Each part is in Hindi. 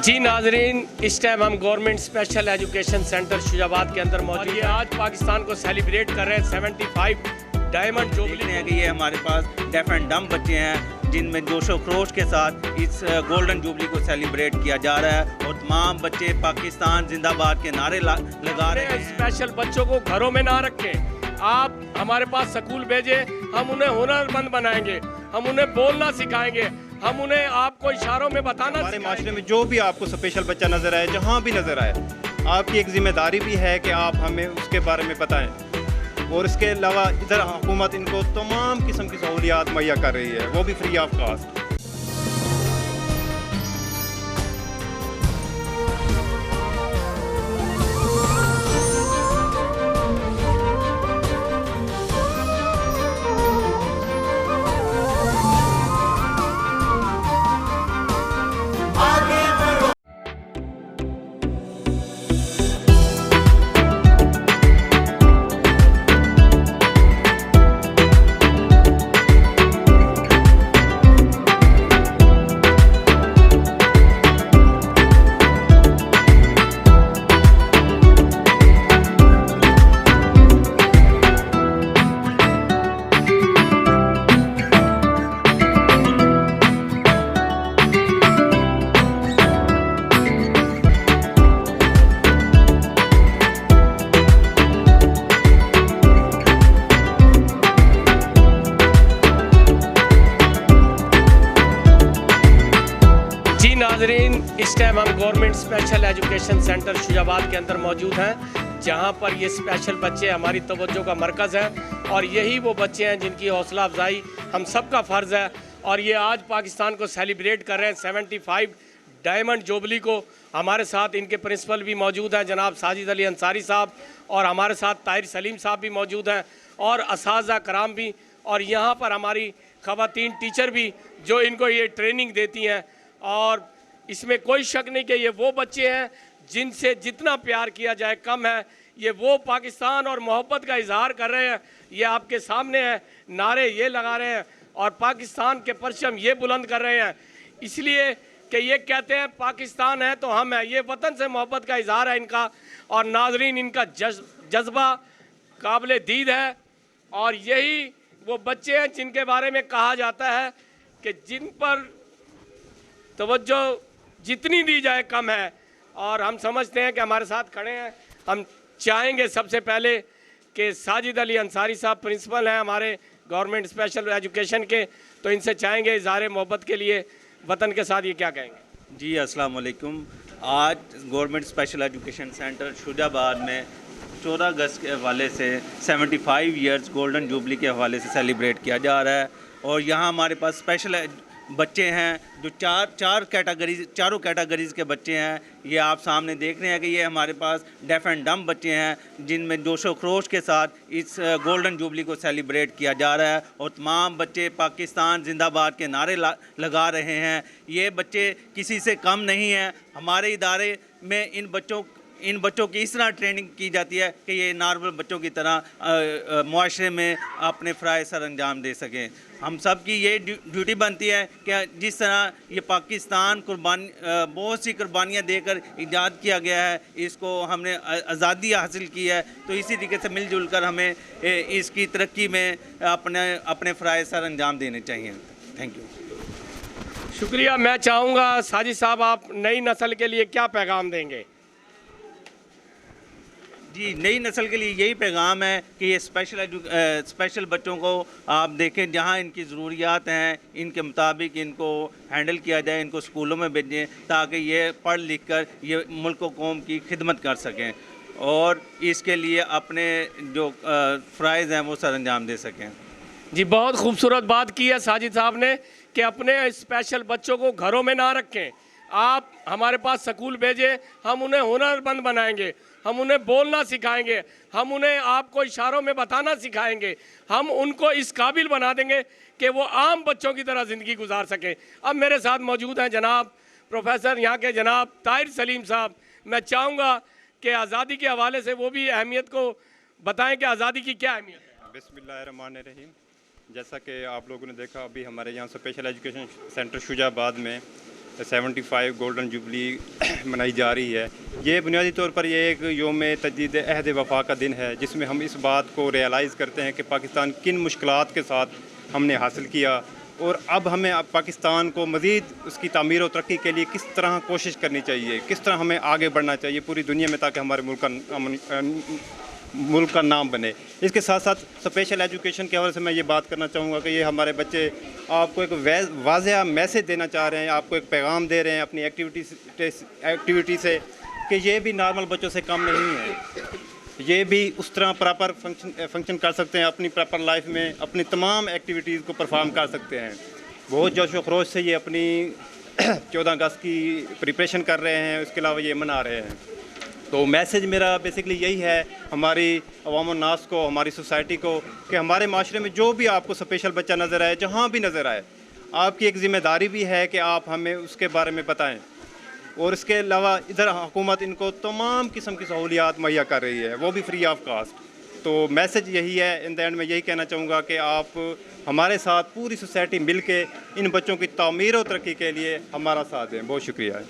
जी नाजरीन, इस टाइम हम government special education centre Shujabad के अंदर मौजूद हैं। आज पाकिस्तान को सेलिब्रेट कर रहे हैं 75 डायमंड जुबली है कि ये हमारे पास डेफ एंड डम बच्चे हैं जिनमें जोशो खरोश के साथ इस गोल्डन जुबली को सेलिब्रेट किया जा रहा है और तमाम बच्चे पाकिस्तान जिंदाबाद के नारे लगा रहे हैं। स्पेशल बच्चों को घरों में ना रखें, आप हमारे पास स्कूल भेजें, हम उन्हें हुनरमंद बनाएंगे, हम उन्हें बोलना सिखाएंगे, हम उन्हें आपको इशारों में बताना हमारे माशरे में जो भी आपको स्पेशल बच्चा नज़र आए, जहाँ भी नज़र आए, आपकी एक जिम्मेदारी भी है कि आप हमें उसके बारे में बताएं। और इसके अलावा इधर हुकूमत इनको तमाम किस्म की सहूलियात मुहैया कर रही है, वो भी फ्री ऑफ कास्ट। नाजरीन, इस टाइम हम government special education centre Shujabad के अंदर मौजूद हैं, जहां पर ये स्पेशल बच्चे हमारी तवज्जो का मरकज़ हैं और यही वो बच्चे हैं जिनकी हौसला अफजाई हम सब का फ़र्ज़ है। और ये आज पाकिस्तान को सेलिब्रेट कर रहे हैं 75 डायमंड जुबली को। हमारे साथ इनके प्रिंसिपल भी मौजूद हैं जनाब साजिद अली अंसारी साहब, और हमारे साथ ताहिर सलीम साहब भी मौजूद हैं और असातिज़ा कराम भी, और यहाँ पर हमारी ख़वातीन टीचर भी जो इनको ये ट्रेनिंग देती हैं। और इसमें कोई शक नहीं कि ये वो बच्चे हैं जिनसे जितना प्यार किया जाए कम है। ये वो पाकिस्तान और मोहब्बत का इजहार कर रहे हैं, ये आपके सामने है, नारे ये लगा रहे हैं और पाकिस्तान के परचम ये बुलंद कर रहे हैं, इसलिए कि ये कहते हैं पाकिस्तान है तो हम हैं। ये वतन से मोहब्बत का इजहार है इनका। और नाजरीन, इनका जज्बा काबिल दीद है और यही वो बच्चे हैं जिनके बारे में कहा जाता है कि जिन पर तवज्जो जितनी दी जाए कम है। और हम समझते हैं कि हमारे साथ खड़े हैं, हम चाहेंगे सबसे पहले कि साजिद अली अंसारी साहब प्रिंसिपल हैं हमारे गवर्नमेंट स्पेशल एजुकेशन के, तो इनसे चाहेंगे इज़हार मोहब्बत के लिए वतन के साथ ये क्या कहेंगे। जी अस्सलाम वालेकुम। आज government special education centre Shujabad में 14 अगस्त के हवाले से 75 ईयर्स गोल्डन जुबली के हवाले से सेलिब्रेट किया जा रहा है। और यहाँ हमारे पास स्पेशल बच्चे हैं जो चारों कैटेगरीज़ के बच्चे हैं। ये आप सामने देख रहे हैं कि ये हमारे पास डेफ एंड डम बच्चे हैं जिनमें जोशो खरोश के साथ इस गोल्डन जुबली को सेलिब्रेट किया जा रहा है और तमाम बच्चे पाकिस्तान जिंदाबाद के नारे लगा रहे हैं। ये बच्चे किसी से कम नहीं हैं। हमारे इदारे में इन बच्चों की इस तरह ट्रेनिंग की जाती है कि ये नॉर्मल बच्चों की तरह मुआशरे में अपने फ़राइज़ सर अंजाम दे सकें। हम सब की ये ड्यूटी बनती है कि जिस तरह ये पाकिस्तान बहुत सी कुर्बानियाँ देकर ईजाद किया गया है, इसको हमने आज़ादी हासिल की है, तो इसी तरीके से मिलजुल कर हमें इसकी तरक्की में अपने फ़राइज़ सर अंजाम देने चाहिए। थैंक यू, शुक्रिया। मैं चाहूँगा साजिद साहब, आप नई नस्ल के लिए क्या पैगाम देंगे। जी, नई नस्ल के लिए यही पैगाम है कि ये स्पेशल बच्चों को आप देखें, जहाँ इनकी ज़रूरियात हैं इनके मुताबिक इनको हैंडल किया जाए, इनको स्कूलों में भेजें ताकि ये पढ़ लिख कर ये मुल्क व कौम की खिदमत कर सकें और इसके लिए अपने जो फ़राइज़ हैं वो सर अंजाम दे सकें। जी, बहुत खूबसूरत बात की है साजिद साहब ने कि अपने स्पेशल बच्चों को घरों में ना रखें, आप हमारे पास स्कूल भेजें, हम उन्हें हुनरमंद बनाएंगे, हम उन्हें बोलना सिखाएंगे, हम उन्हें आपको इशारों में बताना सिखाएंगे, हम उनको इस काबिल बना देंगे कि वो आम बच्चों की तरह ज़िंदगी गुजार सकें। अब मेरे साथ मौजूद हैं जनाब प्रोफेसर यहाँ के जनाब ताहिर सलीम साहब। मैं चाहूँगा कि आज़ादी के हवाले से वो भी अहमियत को बताएं कि आज़ादी की क्या अहमियत है। बिस्मिल्लाहिर्रहमानिर्रहीम। जैसा कि आप लोगों ने देखा, अभी हमारे यहाँ स्पेशल एजुकेशन सेंटर शुजाबाद में 75 गोल्डन जुबली मनाई जा रही है। ये बुनियादी तौर पर ये एक योम तजदीद अहद वफा का दिन है, जिसमें हम इस बात को रियलाइज़ करते हैं कि पाकिस्तान किन मुश्किलात के साथ हमने हासिल किया और अब हमें पाकिस्तान को मज़ीद उसकी तामीर और तरक्की के लिए किस तरह कोशिश करनी चाहिए, किस तरह हमें आगे बढ़ना चाहिए पूरी दुनिया में, ताकि हमारे मुल्क का नाम बने। इसके साथ साथ स्पेशल एजुकेशन के हवाले से मैं ये बात करना चाहूँगा कि ये हमारे बच्चे आपको एक वाज़ेह मैसेज देना चाह रहे हैं, आपको एक पैगाम दे रहे हैं अपनी एक्टिविटी से कि ये भी नॉर्मल बच्चों से कम नहीं है, ये भी उस तरह प्रॉपर फंक्शन कर सकते हैं अपनी प्रॉपर लाइफ में, अपनी तमाम एक्टिविटीज़ को परफॉर्म कर सकते हैं। बहुत जोश व खरोश से ये अपनी 14 अगस्त की प्रिपरेशन कर रहे हैं, उसके अलावा ये मना रहे हैं। तो मैसेज मेरा बेसिकली यही है हमारी अवाम और नास को, हमारी सोसाइटी को, कि हमारे माशरे में जो भी आपको स्पेशल बच्चा नज़र आए, जहाँ भी नज़र आए, आपकी एक ज़िम्मेदारी भी है कि आप हमें उसके बारे में बताएं। और इसके अलावा इधर हुकूमत इनको तमाम किस्म की सहूलियात मुहैया कर रही है, वो भी फ्री ऑफ कास्ट। तो मैसेज यही है, इन द एंड में यही कहना चाहूँगा कि आप हमारे साथ पूरी सोसाइटी मिल के इन बच्चों की तामीर और तरक्की के लिए हमारा साथ दें। बहुत शुक्रिया है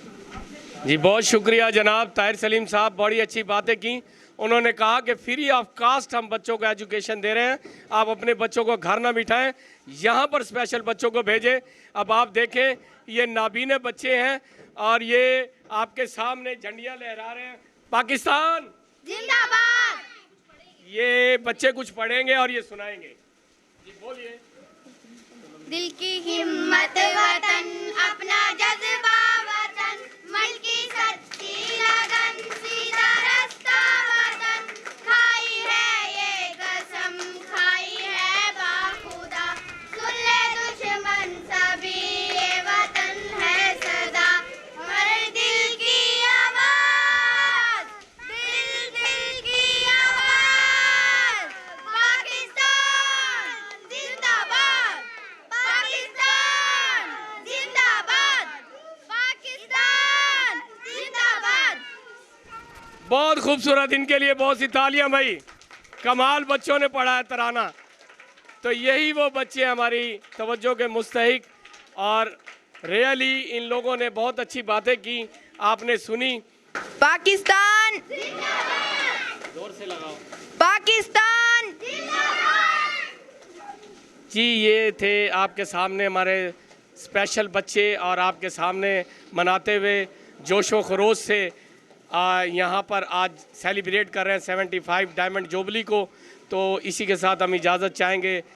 जी, बहुत शुक्रिया जनाब ताहिर सलीम साहब, बड़ी अच्छी बातें की। उन्होंने कहा कि फ्री ऑफ कास्ट हम बच्चों को एजुकेशन दे रहे हैं, आप अपने बच्चों को घर ना बिठाएं, यहाँ पर स्पेशल बच्चों को भेजें। अब आप देखें ये नाबीने बच्चे हैं और ये आपके सामने झंडियाँ लहरा रहे हैं, पाकिस्तान जिंदाबाद। ये बच्चे कुछ पढ़ेंगे और ये सुनाएंगे। जी बोलिए। दिल की हिम्मत वतन, अपना जज्बा वतन, मन की सच्ची लगन, सीधा रास्ता वतन, खाई है ये कसम, खाई है बाखुदा, सुन ले दुश्मन सभी, ये वतन है सदा, हमारे दिल की आवाज, दिल की आवाज, पाकिस्तान जिंदाबाद, पाकिस्तान जिंदाबाद, पाकिस्तान जिंदाबाद। बहुत खूबसूरत, इनके लिए बहुत सी तालियां भाई, कमाल बच्चों ने पढ़ा है तराना। तो यही वो बच्चे हमारी तवज्जो के मुस्तहिक, और रियली इन लोगों ने बहुत अच्छी बातें की, आपने सुनी। पाकिस्तान जोर से लगाओ। पाकिस्तान जी, ये थे आपके सामने हमारे स्पेशल बच्चे, और आपके सामने मनाते हुए जोशो खरोश से यहाँ पर आज सेलिब्रेट कर रहे हैं 75 डायमंड जुबली को। तो इसी के साथ हम इजाज़त चाहेंगे।